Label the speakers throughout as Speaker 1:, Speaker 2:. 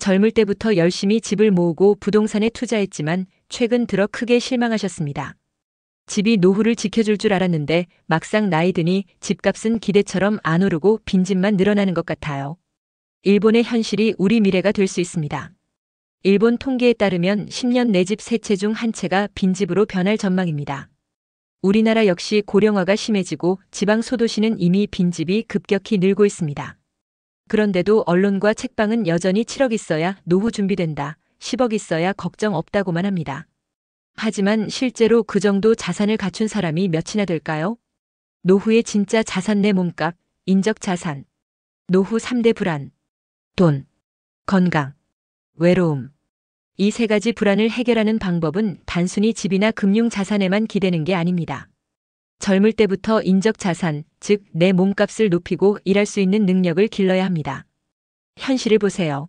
Speaker 1: 젊을 때부터 열심히 집을 모으고 부동산에 투자했지만 최근 들어 크게 실망하셨습니다. 집이 노후를 지켜줄 줄 알았는데 막상 나이 드니 집값은 기대처럼 안 오르고 빈집만 늘어나는 것 같아요. 일본의 현실이 우리 미래가 될 수 있습니다. 일본 통계에 따르면 10년 내 집 3채 중 1채가 빈집으로 변할 전망입니다. 우리나라 역시 고령화가 심해지고 지방 소도시는 이미 빈집이 급격히 늘고 있습니다. 그런데도 언론과 책방은 여전히 7억 있어야 노후 준비된다, 10억 있어야 걱정 없다고만 합니다. 하지만 실제로 그 정도 자산을 갖춘 사람이 몇이나 될까요? 노후의 진짜 자산 내 몸값, 인적 자산. 노후 3대 불안. 돈, 건강, 외로움. 이 3가지 불안을 해결하는 방법은 단순히 집이나 금융 자산에만 기대는 게 아닙니다. 젊을 때부터 인적 자산, 즉 내 몸값을 높이고 일할 수 있는 능력을 길러야 합니다. 현실을 보세요.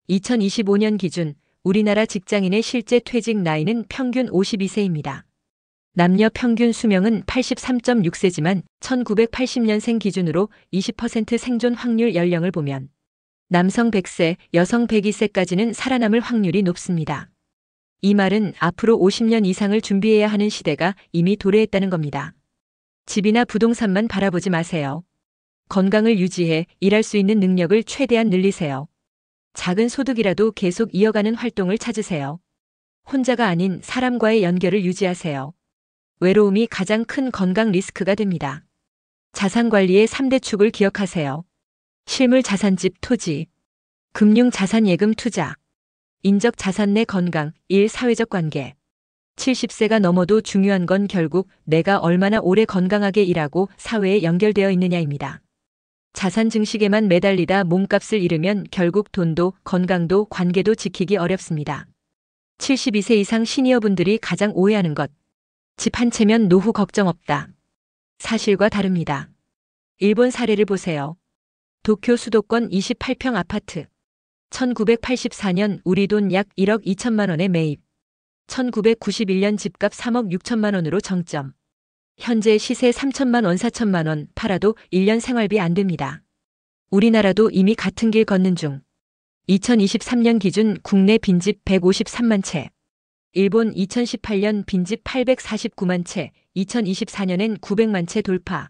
Speaker 1: 2025년 기준 우리나라 직장인의 실제 퇴직 나이는 평균 52세입니다. 남녀 평균 수명은 83.6세지만 1980년생 기준으로 20% 생존 확률 연령을 보면 남성 100세, 여성 102세까지는 살아남을 확률이 높습니다. 이 말은 앞으로 50년 이상을 준비해야 하는 시대가 이미 도래했다는 겁니다. 집이나 부동산만 바라보지 마세요. 건강을 유지해 일할 수 있는 능력을 최대한 늘리세요. 작은 소득이라도 계속 이어가는 활동을 찾으세요. 혼자가 아닌 사람과의 연결을 유지하세요. 외로움이 가장 큰 건강 리스크가 됩니다. 자산 관리의 3대 축을 기억하세요. 실물 자산집 토지, 금융 자산 예금 투자, 인적 자산 내 건강, 일 사회적 관계. 70세가 넘어도 중요한 건 결국 내가 얼마나 오래 건강하게 일하고 사회에 연결되어 있느냐입니다. 자산 증식에만 매달리다 몸값을 잃으면 결국 돈도 건강도 관계도 지키기 어렵습니다. 72세 이상 시니어분들이 가장 오해하는 것. 집 한 채면 노후 걱정 없다. 사실과 다릅니다. 일본 사례를 보세요. 도쿄 수도권 28평 아파트. 1984년 우리 돈 약 1억 2천만 원에 매입. 1991년 집값 3억 6천만 원으로 정점. 현재 시세 3천만 원 4천만 원 팔아도 1년 생활비 안 됩니다. 우리나라도 이미 같은 길 걷는 중. 2023년 기준 국내 빈집 153만 채. 일본 2018년 빈집 849만 채, 2024년엔 900만 채 돌파.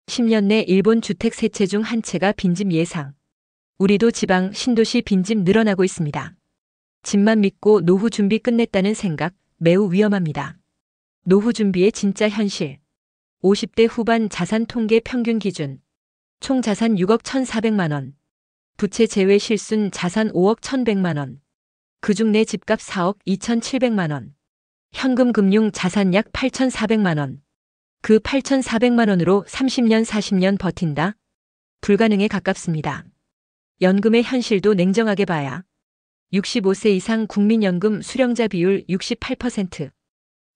Speaker 1: 10년 내 일본 주택 3채 중 1채가 빈집 예상. 우리도 지방, 신도시 빈집 늘어나고 있습니다. 집만 믿고 노후 준비 끝냈다는 생각 매우 위험합니다. 노후 준비의 진짜 현실. 50대 후반 자산 통계 평균 기준. 총 자산 6억 1,400만 원. 부채 제외 실순 자산 5억 1,100만 원. 그중 내 집값 4억 2,700만 원. 현금 금융 자산 약 8,400만 원. 그 8,400만 원으로 30년 40년 버틴다? 불가능에 가깝습니다. 연금의 현실도 냉정하게 봐야 65세 이상 국민연금 수령자 비율 68%.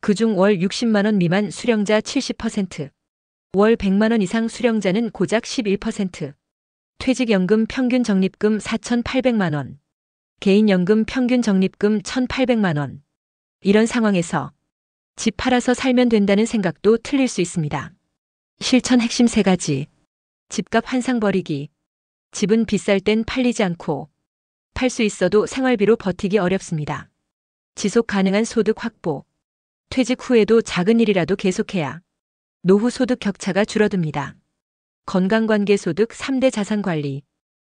Speaker 1: 그중 월 60만 원 미만 수령자 70%. 월 100만 원 이상 수령자는 고작 11%. 퇴직연금 평균 적립금 4,800만 원. 개인연금 평균 적립금 1,800만 원. 이런 상황에서 집 팔아서 살면 된다는 생각도 틀릴 수 있습니다. 실천 핵심 3가지. 집값 한상 버리기. 집은 비쌀 땐 팔리지 않고 팔 수 있어도 생활비로 버티기 어렵습니다. 지속 가능한 소득 확보. 퇴직 후에도 작은 일이라도 계속해야 노후 소득 격차가 줄어듭니다. 건강관계 소득 3대 자산 관리.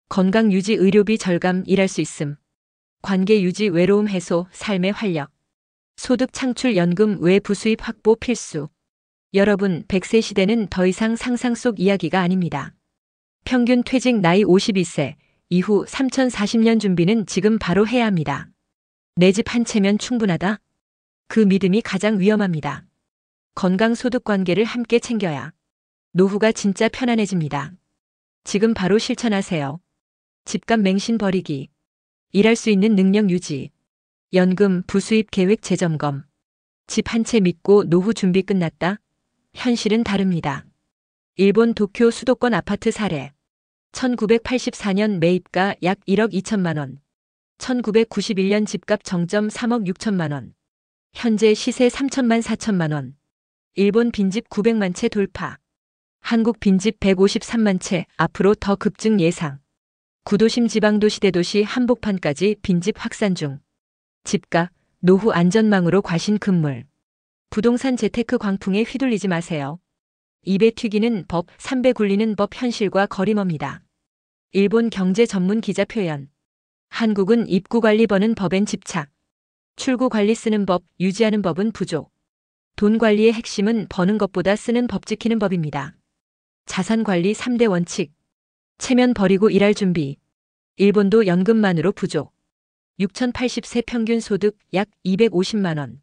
Speaker 1: 건강 유지 의료비 절감 일할 수 있음. 관계 유지 외로움 해소 삶의 활력. 소득 창출 연금 외 부수입 확보 필수. 여러분 100세 시대는 더 이상 상상 속 이야기가 아닙니다. 평균 퇴직 나이 52세, 이후 3040년 준비는 지금 바로 해야 합니다. 내 집 한 채면 충분하다? 그 믿음이 가장 위험합니다. 건강 소득 관계를 함께 챙겨야 노후가 진짜 편안해집니다. 지금 바로 실천하세요. 집값 맹신 버리기. 일할 수 있는 능력 유지. 연금 부수입 계획 재점검. 집 한 채 믿고 노후 준비 끝났다? 현실은 다릅니다. 일본 도쿄 수도권 아파트 사례. 1984년 매입가 약 1억 2천만 원. 1991년 집값 정점 3억 6천만 원. 현재 시세 3천만 4천만 원. 일본 빈집 900만 채 돌파. 한국 빈집 153만 채 앞으로 더 급증 예상. 구도심 지방도시 대도시 한복판까지 빈집 확산 중. 집값, 노후 안전망으로 과신 금물. 부동산 재테크 광풍에 휘둘리지 마세요. 입에 튀기는 법, 삼배 굴리는 법 현실과 거리멉니다. 일본 경제 전문 기자 표현. 한국은 입구 관리 버는 법엔 집착. 출구 관리 쓰는 법, 유지하는 법은 부족. 돈 관리의 핵심은 버는 것보다 쓰는 법 지키는 법입니다. 자산 관리 3대 원칙. 체면 버리고 일할 준비. 일본도 연금만으로 부족. 6,080세 평균 소득 약 250만 원.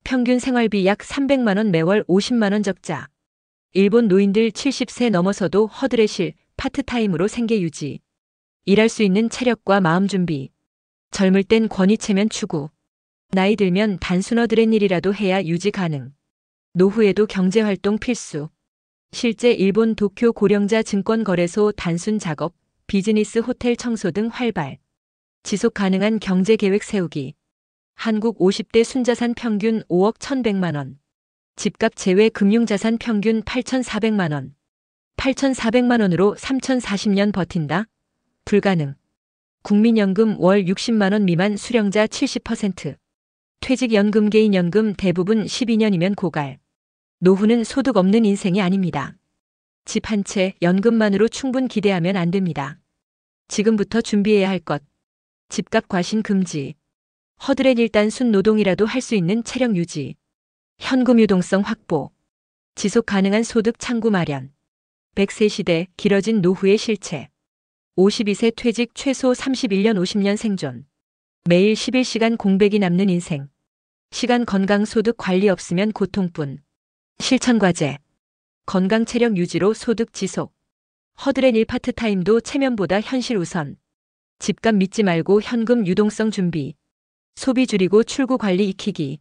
Speaker 1: 평균 생활비 약 300만 원 매월 50만 원 적자. 일본 노인들 70세 넘어서도 허드레실, 파트타임으로 생계 유지. 일할 수 있는 체력과 마음 준비. 젊을 땐 권위 체면 추구. 나이 들면 단순 어드렛일이라도 해야 유지 가능. 노후에도 경제활동 필수. 실제 일본 도쿄 고령자 증권거래소 단순 작업, 비즈니스 호텔 청소 등 활발. 지속 가능한 경제 계획 세우기. 한국 50대 순자산 평균 5억 1,100만 원. 집값 제외 금융자산 평균 8,400만 원. 8,400만 원으로 3,040년 버틴다? 불가능. 국민연금 월 60만 원 미만 수령자 70%. 퇴직연금 개인연금 대부분 12년이면 고갈. 노후는 소득 없는 인생이 아닙니다. 집 한 채 연금만으로 충분 기대하면 안 됩니다. 지금부터 준비해야 할 것. 집값 과신 금지. 허드렛 일단 순 노동이라도 할 수 있는 체력 유지. 현금 유동성 확보. 지속 가능한 소득 창구 마련. 100세 시대 길어진 노후의 실체. 52세 퇴직 최소 31년 50년 생존. 매일 11시간 공백이 남는 인생. 시간 건강 소득 관리 없으면 고통뿐. 실천 과제. 건강 체력 유지로 소득 지속. 허드렛 일 파트타임도 체면보다 현실 우선. 집값 믿지 말고 현금 유동성 준비. 소비 줄이고 출구 관리 익히기.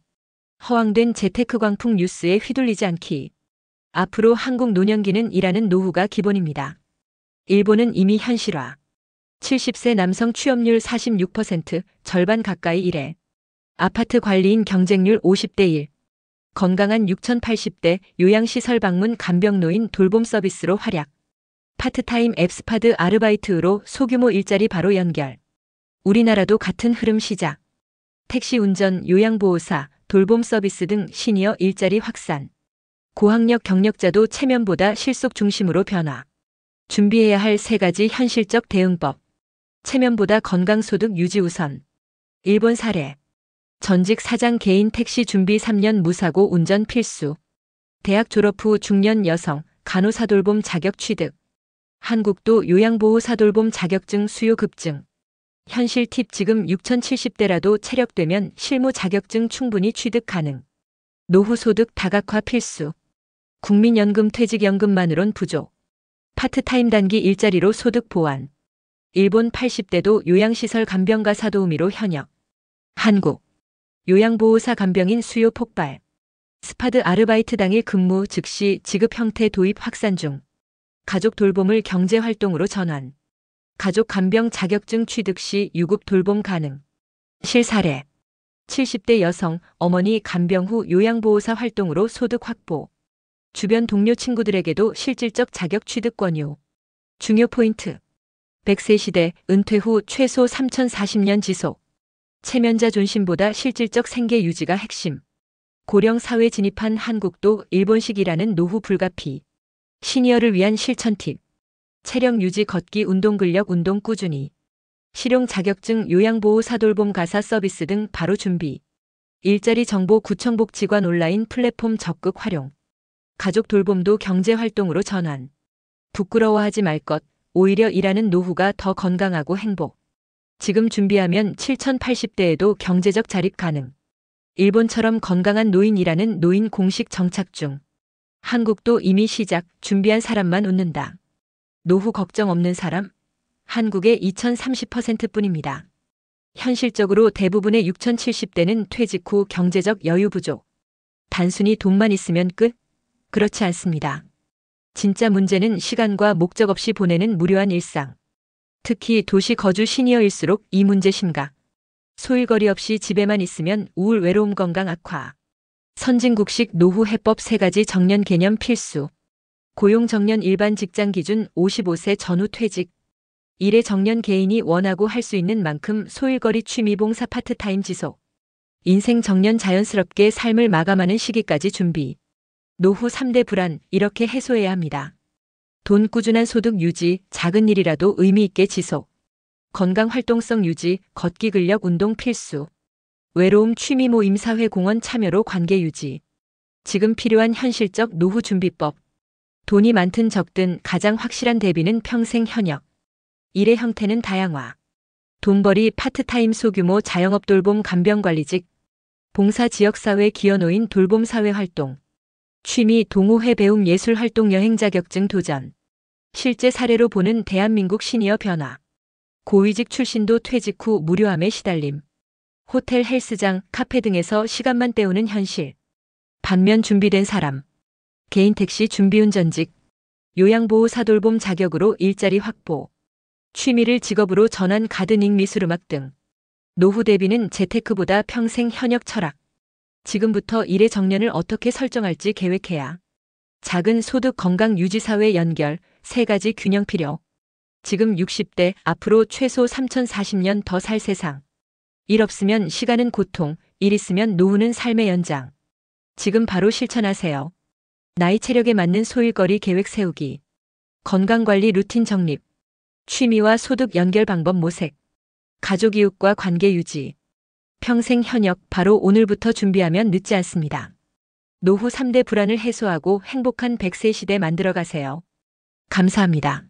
Speaker 1: 허황된 재테크 광풍 뉴스에 휘둘리지 않기. 앞으로 한국 노년기는 일하는 노후가 기본입니다. 일본은 이미 현실화. 70세 남성 취업률 46%, 절반 가까이 일해. 아파트 관리인 경쟁률 50대 1. 건강한 6,080대 요양시설 방문 간병노인 돌봄 서비스로 활약. 파트타임 앱스파드 아르바이트로 소규모 일자리 바로 연결. 우리나라도 같은 흐름 시작. 택시 운전, 요양보호사, 돌봄 서비스 등 시니어 일자리 확산. 고학력 경력자도 체면보다 실속 중심으로 변화. 준비해야 할 3가지 현실적 대응법. 체면보다 건강소득 유지 우선. 일본 사례. 전직 사장 개인 택시 준비 3년 무사고 운전 필수. 대학 졸업 후 중년 여성 간호사 돌봄 자격 취득. 한국도 요양보호사 돌봄 자격증 수요 급증. 현실 팁 지금 6,070대라도 체력되면 실무 자격증 충분히 취득 가능. 노후 소득 다각화 필수. 국민연금 퇴직연금만으론 부족. 파트타임 단기 일자리로 소득 보완. 일본 80대도 요양시설 간병가사 도우미로 현역. 한국. 요양보호사 간병인 수요 폭발. 스파드 아르바이트 당일 근무 즉시 지급 형태 도입 확산 중. 가족 돌봄을 경제활동으로 전환. 가족 간병 자격증 취득 시 유급 돌봄 가능. 실사례. 70대 여성, 어머니 간병 후 요양보호사 활동으로 소득 확보. 주변 동료 친구들에게도 실질적 자격 취득 권유. 중요 포인트. 100세 시대 은퇴 후 최소 3,040년 지속. 체면자 존심보다 실질적 생계 유지가 핵심. 고령 사회 진입한 한국도 일본식이라는 노후 불가피. 시니어를 위한 실천 팁. 체력 유지 걷기 운동 근력 운동 꾸준히. 실용 자격증 요양보호사 돌봄 가사 서비스 등 바로 준비. 일자리 정보 구청복지관 온라인 플랫폼 적극 활용. 가족 돌봄도 경제활동으로 전환. 부끄러워하지 말 것. 오히려 일하는 노후가 더 건강하고 행복. 지금 준비하면 7,080대에도 경제적 자립 가능. 일본처럼 건강한 노인이라는 노인 공식 정착 중. 한국도 이미 시작, 준비한 사람만 웃는다. 노후 걱정 없는 사람? 한국의 2,030%뿐입니다. 현실적으로 대부분의 6,070대는 퇴직 후 경제적 여유 부족. 단순히 돈만 있으면 끝? 그렇지 않습니다. 진짜 문제는 시간과 목적 없이 보내는 무료한 일상. 특히 도시 거주 시니어일수록 이 문제 심각. 소일거리 없이 집에만 있으면 우울 외로움 건강 악화. 선진국식 노후 해법 3가지 정년 개념 필수. 고용 정년 일반 직장 기준 55세 전후 퇴직. 일의 정년 개인이 원하고 할 수 있는 만큼 소일거리 취미봉사 파트타임 지속. 인생 정년 자연스럽게 삶을 마감하는 시기까지 준비. 노후 3대 불안 이렇게 해소해야 합니다. 돈 꾸준한 소득 유지, 작은 일이라도 의미 있게 지속. 건강 활동성 유지, 걷기 근력 운동 필수. 외로움 취미 모임 사회 공헌 참여로 관계 유지. 지금 필요한 현실적 노후 준비법. 돈이 많든 적든 가장 확실한 대비는 평생 현역. 일의 형태는 다양화. 돈벌이 파트타임 소규모 자영업 돌봄 간병관리직. 봉사 지역사회 기여노인 돌봄 사회활동. 취미 동호회 배움 예술활동 여행 자격증 도전. 실제 사례로 보는 대한민국 시니어 변화. 고위직 출신도 퇴직 후 무료함에 시달림. 호텔 헬스장, 카페 등에서 시간만 때우는 현실. 반면 준비된 사람. 개인 택시 준비운전직. 요양보호사 돌봄 자격으로 일자리 확보. 취미를 직업으로 전환 가드닝 미술음악 등. 노후 대비는 재테크보다 평생 현역 철학. 지금부터 일의 정년을 어떻게 설정할지 계획해야. 작은 소득 건강 유지 사회 연결 3가지 균형 필요. 지금 60대 앞으로 최소 3040년 더 살 세상. 일 없으면 시간은 고통, 일 있으면 노후는 삶의 연장. 지금 바로 실천하세요. 나이 체력에 맞는 소일거리 계획 세우기. 건강관리 루틴 정립. 취미와 소득 연결 방법 모색. 가족 이웃과 관계 유지. 평생 현역 바로 오늘부터 준비하면 늦지 않습니다. 노후 3대 불안을 해소하고 행복한 100세 시대 만들어 가세요. 감사합니다.